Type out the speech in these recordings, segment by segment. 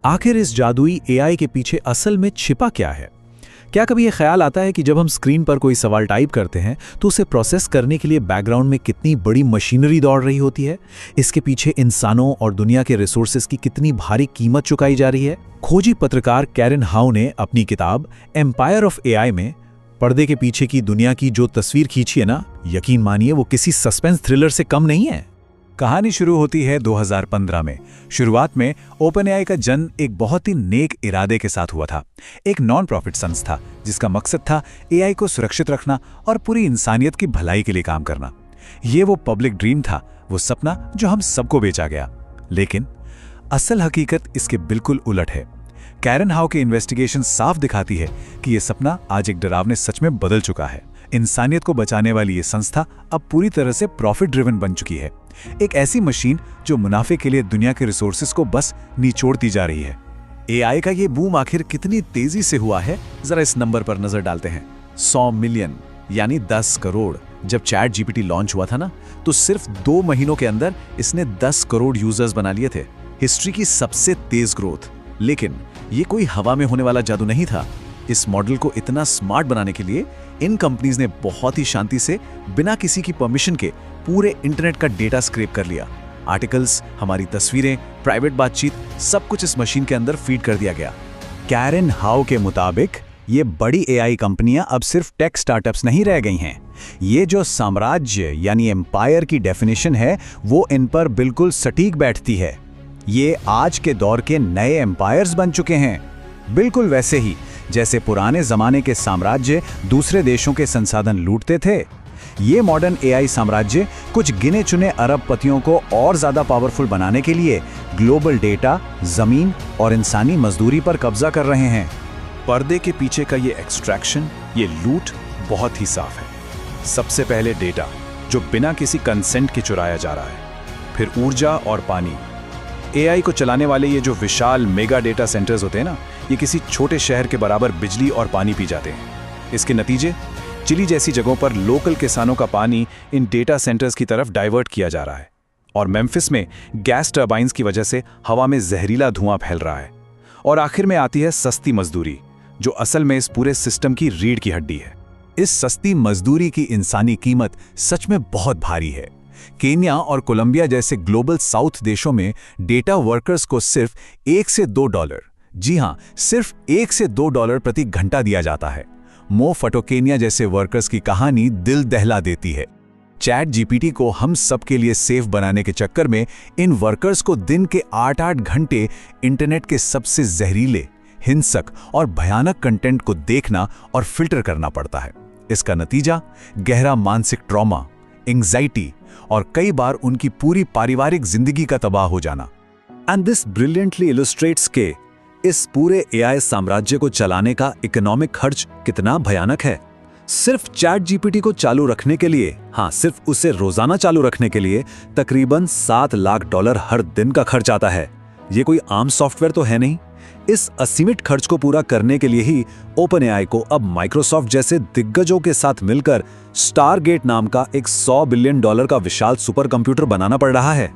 आखिर इस जादुई एआई के पीछे असल में छिपा क्या है? क्या कभी यह ख्याल आता है कि जब हम स्क्रीन पर कोई सवाल टाइप करते हैं तो उसे प्रोसेस करने के लिए बैकग्राउंड में कितनी बड़ी मशीनरी दौड़ रही होती है? इसके पीछे इंसानों और दुनिया के रिसोर्सेज की कितनी भारी कीमत चुकाई जा रही है? खोजी पत्रकार कैरन हाउ ने अपनी किताब एम्पायर ऑफ एआई में पर्दे के पीछे की दुनिया की जो तस्वीर खींची है ना, यकीन मानिए वो किसी सस्पेंस थ्रिलर से कम नहीं है। कहानी शुरू होती है 2015 में। शुरुआत में ओपनएआई का जन्म एक बहुत ही नेक इरादे के साथ हुआ था। एक नॉन प्रॉफिट संस्था जिसका मकसद था एआई को सुरक्षित रखना और पूरी इंसानियत की भलाई के लिए काम करना। ये वो पब्लिक ड्रीम था, वो सपना जो हम सबको बेचा गया। लेकिन असल हकीकत इसके बिल्कुल उलट है। कैरन हाउ की इन्वेस्टिगेशन साफ दिखाती है कि यह सपना आज एक डरावने सच में बदल चुका है। इंसानियत को बचाने वाली ये संस्था अब पूरी तरह से प्रॉफिट ड्रिवन बन चुकी है। एक ऐसी मशीन जो मुनाफे के लिए दुनिया के रिसोर्सेज को बस निचोड़ती जा रही है। एआई का ये बूम आखिर कितनी तेजी से हुआ है, जरा इस नंबर पर नजर डालते हैं। 100 मिलियन यानी 10 करोड़। जब चैट जीपीटी लॉन्च हुआ था ना, तो सिर्फ 2 महीनों के अंदर इसने 10 करोड़ यूजर्स बना लिए थे। हिस्ट्री की सबसे तेज ग्रोथ। लेकिन ये कोई हवा में होने वाला जादू नहीं था। इस मॉडल को इतना स्मार्ट बनाने के लिए इन कंपनीज ने बहुत ही शांति से बिना किसी की परमिशन के पूरे इंटरनेट का डेटा स्क्रैप कर लिया। आर्टिकल्स, हमारी तस्वीरें, प्राइवेट बातचीत, सब कुछ इस मशीन के अंदर फीड कर दिया गया। कैरन हाउ के मुताबिक ये बड़ी एआई कंपनियां अब सिर्फ टेक स्टार्टअप्स नहीं रह गई हैं। ये जो साम्राज्य यानी एम्पायर की डेफिनेशन है, वो इन पर बिल्कुल सटीक बैठती है। ये आज के दौर के नए एम्पायर्स बन चुके हैं, बिल्कुल वैसे ही जैसे पुराने जमाने के साम्राज्य दूसरे देशों के संसाधन लूटते थे। ये मॉडर्न एआई साम्राज्य कुछ गिने चुने अरबपतियों को और ज्यादा पावरफुल बनाने के लिए ग्लोबल डेटा, जमीन और इंसानी मजदूरी पर कब्जा कर रहे हैं। पर्दे के पीछे का ये एक्सट्रैक्शन, ये लूट बहुत ही साफ है। सबसे पहले डेटा जो बिना किसी कंसेंट के चुराया जा रहा है, फिर ऊर्जा और पानी। एआई को चलाने वाले ये जो विशाल मेगा डेटा सेंटर्स होते हैं ना, ये किसी छोटे शहर के बराबर बिजली और पानी पी जाते हैं। इसके नतीजे, चिली जैसी जगहों पर लोकल किसानों का पानी इन डेटा सेंटर्स की तरफ डाइवर्ट किया जा रहा है। और मेम्फिस में गैस टर्बाइंस की वजह से हवा में जहरीला धुआं फैल रहा है। और आखिर में आती है सस्ती मजदूरी, जो असल में इस पूरे सिस्टम की रीढ़ की हड्डी है। इस सस्ती मजदूरी की इंसानी कीमत सच में बहुत भारी है। केन्या और कोलंबिया जैसे ग्लोबल साउथ देशों में डेटा वर्कर्स को सिर्फ $1 से $2, जी हां, सिर्फ $1 से $2 प्रति घंटा दिया जाता है। मो फटोकेनिया जैसे वर्कर्स की कहानी दिल दहला देती है। चैट जीपीटी को हम सब के लिए सेफ बनाने के चक्कर में इन वर्कर्स को दिन के 8-8 घंटे इंटरनेट के सबसे जहरीले, हिंसक और भयानक कंटेंट को देखना और फिल्टर करना पड़ता है। इसका नतीजा गहरा मानसिक ट्रॉमा, एंग्जाइटी और कई बार उनकी पूरी पारिवारिक जिंदगी का तबाह हो जाना। एंड दिस ब्रिलियंटली इलस्ट्रेट्स के इस पूरे एआई साम्राज्य को चलाने का इकोनॉमिक खर्च कितना भयानक है। सिर्फ चैट जीपीटी को चालू रखने के लिए, हाँ, सिर्फ उसे रोजाना चालू रखने के लिए तकरीबन $7 लाख हर दिन का खर्च आता है। ये कोई आम सॉफ्टवेयर तो है नहीं। इस असीमित खर्च को पूरा करने के लिए ही ओपनएआई को अब माइक्रोसॉफ्ट जैसे दिग्गजों के साथ मिलकर स्टारगेट नाम का एक $100 बिलियन का विशाल सुपर कंप्यूटर बनाना पड़ रहा है।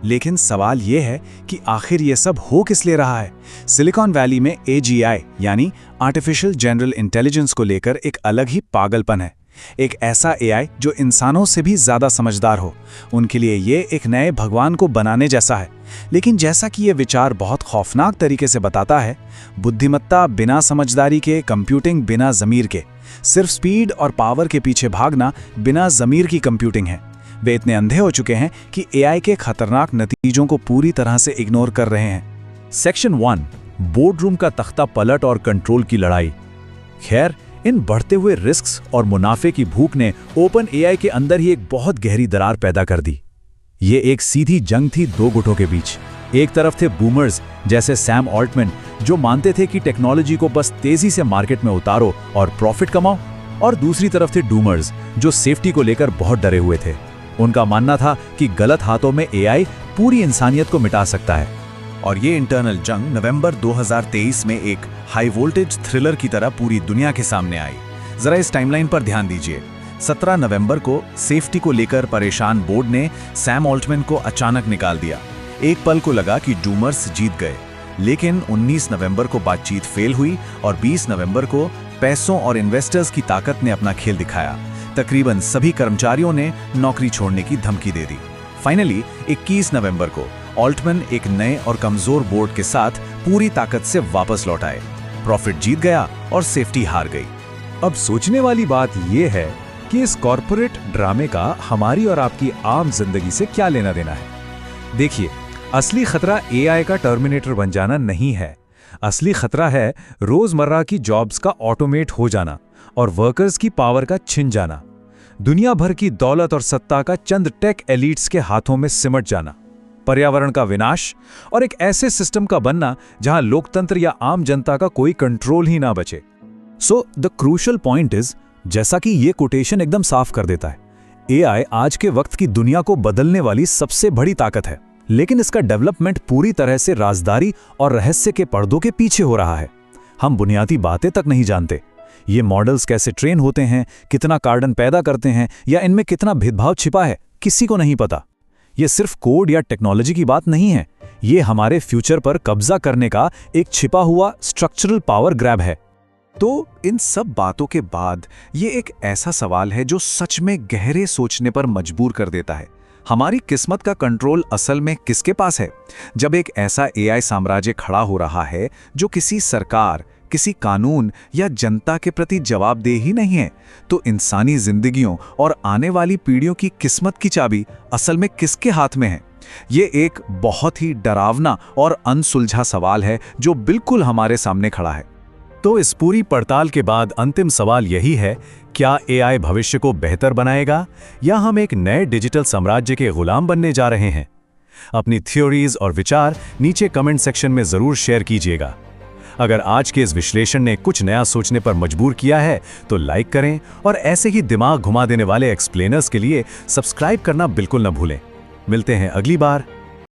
लेकिन सवाल यह है कि आखिर ये सब हो किस ले रहा है? सिलिकॉन वैली में एजीआई यानी आर्टिफिशियल जनरल इंटेलिजेंस को लेकर एक अलग ही पागलपन है। एक ऐसा एआई जो इंसानों से भी ज्यादा समझदार हो। उनके लिए ये एक नए भगवान को बनाने जैसा है। लेकिन जैसा कि ये विचार बहुत खौफनाक तरीके से बताता है, बुद्धिमत्ता बिना समझदारी के, कंप्यूटिंग बिना ज़मीर के, सिर्फ स्पीड और पावर के पीछे भागना बिना ज़मीर की कंप्यूटिंग है। वे इतने अंधे हो चुके हैं कि एआई के खतरनाक नतीजों को पूरी तरह से इग्नोर कर रहे हैं। सेक्शन 1, बोर्डरूम का तख्ता पलट और कंट्रोल की लड़ाई। खैर, इन बढ़ते हुए रिस्क्स और मुनाफे की भूख ने ओपन एआई के अंदर ही एक बहुत गहरी दरार पैदा कर दी। ये एक सीधी जंग थी 2 गुटों के बीच। एक तरफ थे बूमर्स जैसे सैम ऑल्टमैन, जो मानते थे कि टेक्नोलॉजी को बस तेजी से मार्केट में उतारो और प्रॉफिट कमाओ, और दूसरी तरफ थे डूमर्स, जो सेफ्टी को लेकर बहुत डरे हुए थे। उनका मानना था कि गलत हाथों में एआई पूरी इंसानियत को मिटा सकता है। और ये इंटरनल जंग नवंबर 2023 में एक हाई वोल्टेज थ्रिलर की तरह पूरी दुनिया के सामने आई। जरा इस टाइमलाइन पर ध्यान दीजिए। 17 नवंबर को सेफ्टी को लेकर परेशान बोर्ड ने सैम ऑल्टमैन को अचानक निकाल दिया। एक पल को लगा कि डूमर्स जीत गए, लेकिन 19 नवंबर को बातचीत फेल हुई और 20 नवंबर को पैसों और इन्वेस्टर्स की ताकत ने अपना खेल दिखाया। तकरीबन सभी कर्मचारियों ने नौकरी छोड़ने की धमकी दे दी। फाइनली 21 नवंबर को ऑल्टमैन एक नए और कमजोर बोर्ड के साथ पूरी ताकत से वापस लौट आए। प्रॉफिट जीत गया और सेफ्टी हार गई। अब सोचने वाली बात यह है कि इस कॉर्पोरेट ड्रामे का हमारी और आपकी आम जिंदगी से क्या लेना देना है। देखिए, असली खतरा एआई का टर्मिनेटर बन जाना नहीं है। असली खतरा है रोजमर्रा की जॉब्स का ऑटोमेट हो जाना और वर्कर्स की पावर का छिन जाना। दुनिया भर की दौलत और सत्ता का चंद टेक एलीट्स के हाथों में सिमट जाना। पर्यावरण का विनाश और एक ऐसे सिस्टम का बनना जहां लोकतंत्र या आम जनता का कोई कंट्रोल ही ना बचे। So the crucial point is, जैसा कि ये कोटेशन एकदम साफ कर देता है, एआई आज के वक्त की दुनिया को बदलने वाली सबसे बड़ी ताकत है, लेकिन इसका डेवलपमेंट पूरी तरह से राजदारी और रहस्य के पर्दों के पीछे हो रहा है। हम बुनियादी बातें तक नहीं जानते। ये मॉडल्स कैसे ट्रेन होते हैं, कितना कार्बन पैदा करते हैं या इनमें कितना भेदभाव छिपा है, किसी को नहीं पता। ये सिर्फ कोड या टेक्नोलॉजी की बात नहीं है, ये हमारे फ्यूचर पर कब्जा करने का एक छिपा हुआ स्ट्रक्चरल पावर ग्रैब है। तो इन सब बातों के बाद ये एक ऐसा सवाल है जो सच में गहरे सोचने पर मजबूर कर देता है। हमारी किस्मत का कंट्रोल असल में किसके पास है? जब एक ऐसा एआई साम्राज्य खड़ा हो रहा है जो किसी सरकार, किसी कानून या जनता के प्रति जवाबदेह ही नहीं है, तो इंसानी जिंदगियों और आने वाली पीढ़ियों की किस्मत की चाबी असल में किसके हाथ में है? ये एक बहुत ही डरावना और अनसुलझा सवाल है जो बिल्कुल हमारे सामने खड़ा है। तो इस पूरी पड़ताल के बाद अंतिम सवाल यही है, क्या एआई भविष्य को बेहतर बनाएगा या हम एक नए डिजिटल साम्राज्य के गुलाम बनने जा रहे हैं? अपनी थ्योरीज और विचार नीचे कमेंट सेक्शन में जरूर शेयर कीजिएगा। अगर आज के इस विश्लेषण ने कुछ नया सोचने पर मजबूर किया है तो लाइक करें और ऐसे ही दिमाग घुमा देने वाले एक्सप्लेनर्स के लिए सब्सक्राइब करना बिल्कुल न भूलें। मिलते हैं अगली बार